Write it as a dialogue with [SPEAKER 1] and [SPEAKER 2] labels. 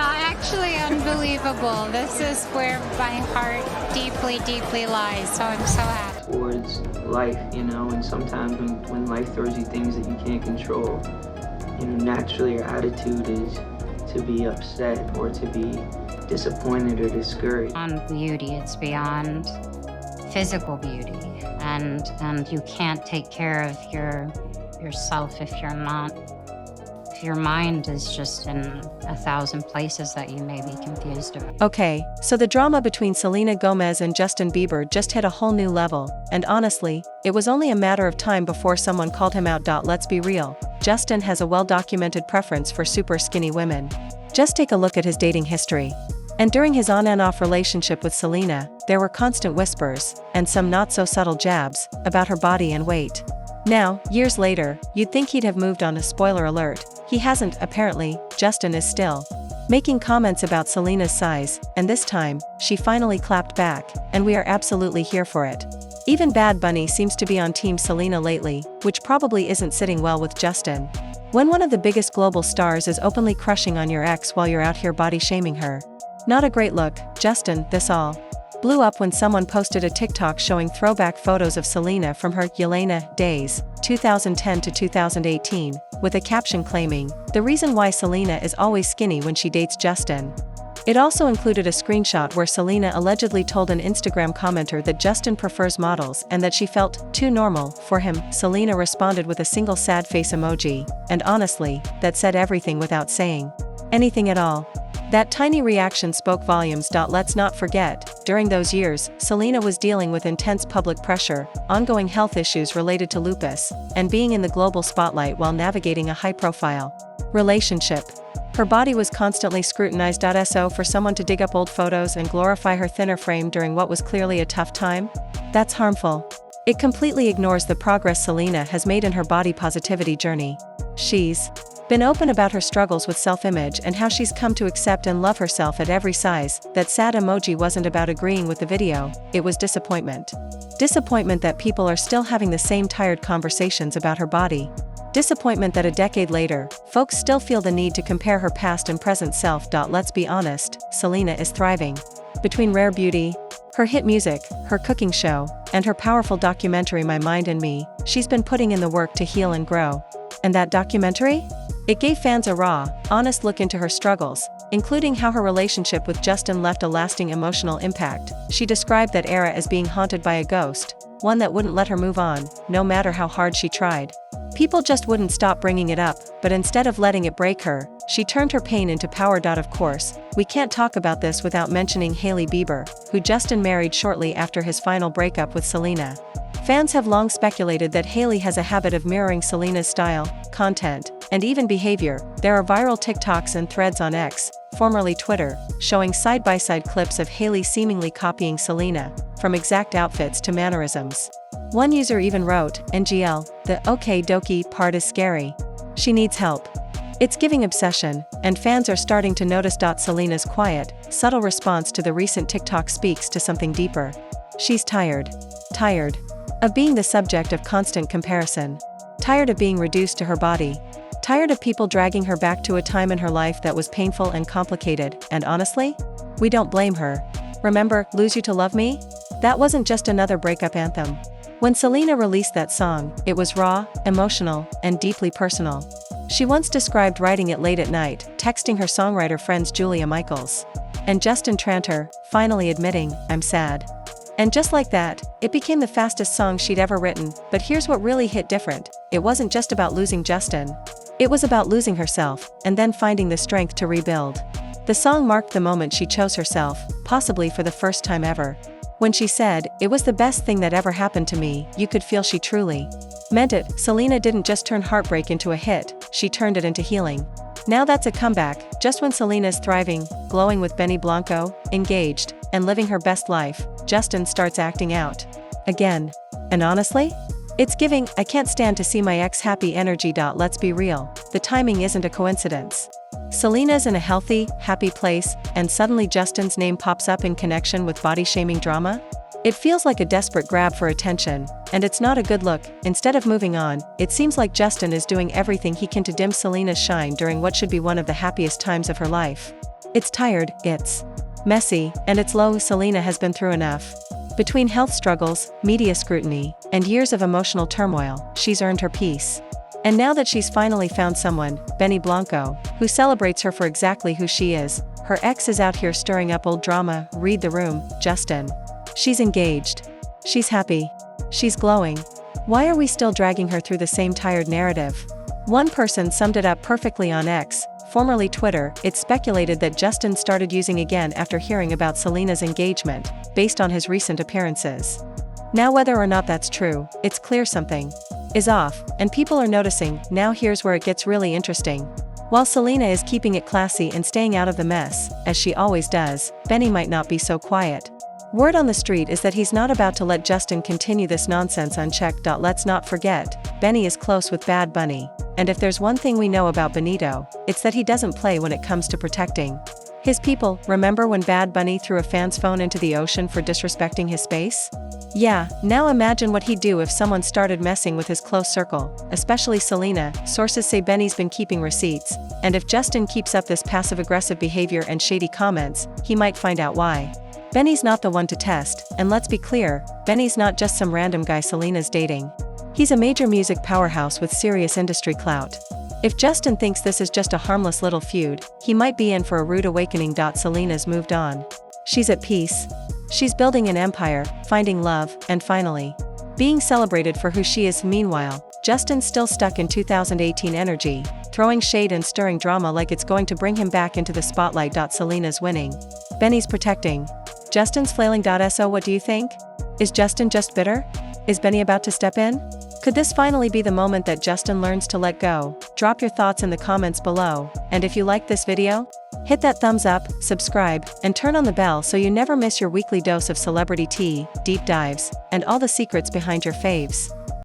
[SPEAKER 1] Actually unbelievable. This is where my heart deeply, deeply lies, so I'm so happy.
[SPEAKER 2] Towards life, and sometimes when life throws you things that you can't control, naturally your attitude is to be upset or to be disappointed or discouraged.
[SPEAKER 1] Beyond beauty, it's beyond physical beauty, and you can't take care of yourself if your mind is just in 1,000 places that you may be confused about.
[SPEAKER 3] Okay, so the drama between Selena Gomez and Justin Bieber just hit a whole new level, and honestly, it was only a matter of time before someone called him out. Let's be real, Justin has a well-documented preference for super skinny women. Just take a look at his dating history. And during his on and off relationship with Selena, there were constant whispers, and some not-so-subtle jabs, about her body and weight. Now, years later, you'd think he'd have moved on. A spoiler alert, he hasn't. Apparently, Justin is still making comments about Selena's size, and this time, she finally clapped back, and we are absolutely here for it. Even Bad Bunny seems to be on Team Selena lately, which probably isn't sitting well with Justin. When one of the biggest global stars is openly crushing on your ex while you're out here body-shaming her. Not a great look, Justin. This all blew up when someone posted a TikTok showing throwback photos of Selena from her Yelena days, 2010 to 2018, with a caption claiming, "The reason why Selena is always skinny when she dates Justin." It also included a screenshot where Selena allegedly told an Instagram commenter that Justin prefers models and that she felt too normal for him. Selena responded with a single sad face emoji, and honestly, that said everything without saying anything at all. That tiny reaction spoke volumes. Let's not forget, during those years, Selena was dealing with intense public pressure, ongoing health issues related to lupus, and being in the global spotlight while navigating a high-profile relationship. Her body was constantly scrutinized. So for someone to dig up old photos and glorify her thinner frame during what was clearly a tough time? That's harmful. It completely ignores the progress Selena has made in her body positivity journey. She's been open about her struggles with self-image and how she's come to accept and love herself at every size. That sad emoji wasn't about agreeing with the video, it was disappointment. Disappointment that people are still having the same tired conversations about her body. Disappointment that a decade later, folks still feel the need to compare her past and present self. Let's be honest, Selena is thriving. Between rare beauty, her hit music, her cooking show, and her powerful documentary My Mind and Me, she's been putting in the work to heal and grow. And that documentary? It gave fans a raw, honest look into her struggles, including how her relationship with Justin left a lasting emotional impact. She described that era as being haunted by a ghost, one that wouldn't let her move on, no matter how hard she tried. People just wouldn't stop bringing it up, but instead of letting it break her, she turned her pain into power. Of course, we can't talk about this without mentioning Hailey Bieber, who Justin married shortly after his final breakup with Selena. Fans have long speculated that Hailey has a habit of mirroring Selena's style, content, and even behavior. There are viral TikToks and threads on X, formerly Twitter, showing side-by-side clips of Hailey seemingly copying Selena, from exact outfits to mannerisms. One user even wrote, "NGL, the okay dokie part is scary. She needs help." It's giving obsession, and fans are starting to notice. Selena's quiet, subtle response to the recent TikTok speaks to something deeper. She's tired. Tired of being the subject of constant comparison. Tired of being reduced to her body. Tired of people dragging her back to a time in her life that was painful and complicated, and honestly, we don't blame her. Remember, Lose You to Love Me? That wasn't just another breakup anthem. When Selena released that song, it was raw, emotional, and deeply personal. She once described writing it late at night, texting her songwriter friends Julia Michaels and Justin Tranter, finally admitting, "I'm sad." And just like that, it became the fastest song she'd ever written. But here's what really hit different. It wasn't just about losing Justin. It was about losing herself, and then finding the strength to rebuild. The song marked the moment she chose herself, possibly for the first time ever. When she said, "It was the best thing that ever happened to me," you could feel she truly meant it. Selena didn't just turn heartbreak into a hit, she turned it into healing. Now that's a comeback. Just when Selena's thriving, glowing with Benny Blanco, engaged, and living her best life, Justin starts acting out again. And honestly, it's giving "I can't stand to see my ex happy" energy. Let's be real, the timing isn't a coincidence. Selena's in a healthy, happy place, and suddenly Justin's name pops up in connection with body-shaming drama? It feels like a desperate grab for attention, and it's not a good look. Instead of moving on, it seems like Justin is doing everything he can to dim Selena's shine during what should be one of the happiest times of her life. It's tired, it's messy, and it's low. Selena has been through enough. Between health struggles, media scrutiny, and years of emotional turmoil, she's earned her peace. And now that she's finally found someone, Benny Blanco, who celebrates her for exactly who she is, her ex is out here stirring up old drama. Read the room, Justin. She's engaged. She's happy. She's glowing. Why are we still dragging her through the same tired narrative? One person summed it up perfectly on X, formerly Twitter. It's speculated that Justin started using again after hearing about Selena's engagement, based on his recent appearances. Now whether or not that's true, it's clear something is off, and people are noticing. Now here's where it gets really interesting. While Selena is keeping it classy and staying out of the mess, as she always does, Benny might not be so quiet. Word on the street is that he's not about to let Justin continue this nonsense unchecked. Let's not forget, Benny is close with Bad Bunny, and if there's one thing we know about Benito, it's that he doesn't play when it comes to protecting his people. Remember when Bad Bunny threw a fan's phone into the ocean for disrespecting his space? Yeah, now imagine what he'd do if someone started messing with his close circle, especially Selena. Sources say Benny's been keeping receipts, and if Justin keeps up this passive-aggressive behavior and shady comments, he might find out why. Benny's not the one to test, and let's be clear, Benny's not just some random guy Selena's dating. He's a major music powerhouse with serious industry clout. If Justin thinks this is just a harmless little feud, he might be in for a rude awakening. Selena's moved on. She's at peace. She's building an empire, finding love, and finally being celebrated for who she is. Meanwhile, Justin's still stuck in 2018 energy, throwing shade and stirring drama like it's going to bring him back into the spotlight. Selena's winning. Benny's protecting. Justin's flailing. So what do you think? Is Justin just bitter? Is Benny about to step in? Could this finally be the moment that Justin learns to let go? Drop your thoughts in the comments below, and if you like this video, hit that thumbs up, subscribe, and turn on the bell so you never miss your weekly dose of celebrity tea, deep dives, and all the secrets behind your faves.